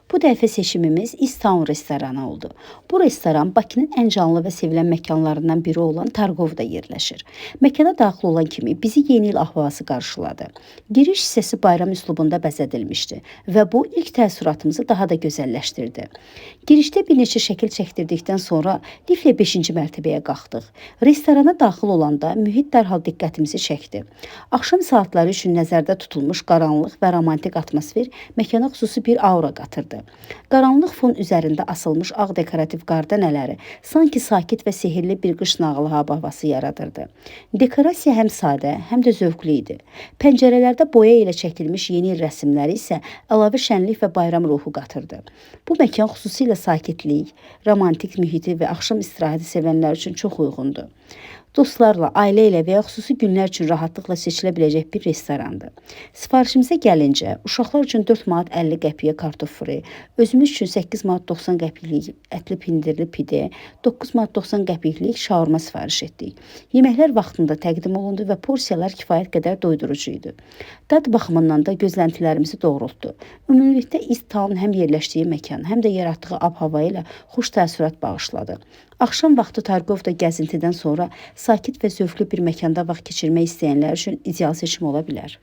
Bu dəfə seçimimiz East Town restoranı oldu. Bu restoran Bakının ən canlı və sevilən məkanlarından biri olan Targovda yerləşir. Məkana daxil olan kimi bizi yeni il ahvası qarşıladı. Giriş hissəsi bayram üslubunda bəzədilmişdi və bu ilk təəssüratımızı daha da gözəlləşdirdi. Girişdə bir neçə şəkil çəkdirdikdən sonra liflə 5-ci mərtəbəyə qalxdıq. Restorana daxil olanda mühit dərhal diqqətimizi çəkdi. Axşam saatları üçün nəzərdə tutulmuş qaranlıq və romantik atmosfer məkana xüsusi bir aura qatırdı. Qaranlıq fon üzərində asılmış ağ dekorativ qardanələri sanki sakit və sehirli bir qış nağılı havası yaradırdı. Dekorasiya həm sadə, həm də zövqlü idi. Pəncərələrdə boya ilə çəkilmiş yeni il rəsmləri isə əlavə şənlik və bayram ruhu qatırdı. Bu məkan xüsusilə sakitlik, romantik mühiti və axşam istirahəti sevənlər üçün çox uyğundur. Dostlarla, ailə ilə və ya xüsusi günlər üçün rahatlıqla seçilə biləcək bir restorandır. Sifarişimizə gəlincə, uşaqlar üçün 4 manat 50 qəpiyə kartof fırı, özümüz üçün 8 manat 90 qəpiklik ətli pindirli pide, 9 manat 90 qəpiklik şaurma sifariş etdik. Yeməklər vaxtında təqdim olundu və porsiyalar kifayət qədər doydurucu idi. Dad baxımından da gözləntilərimizi doğrultdu. Ümumilikdə East Town həm yerləşdiyi məkan, həm də yaratdığı ab-hava ilə xoş təəssürat bağışladı. Axşam vaxtı Targovda gəzintidən sonra sakit və zövqlü bir məkanda vaxt keçirmək istəyənlər üçün ideal seçim ola bilər.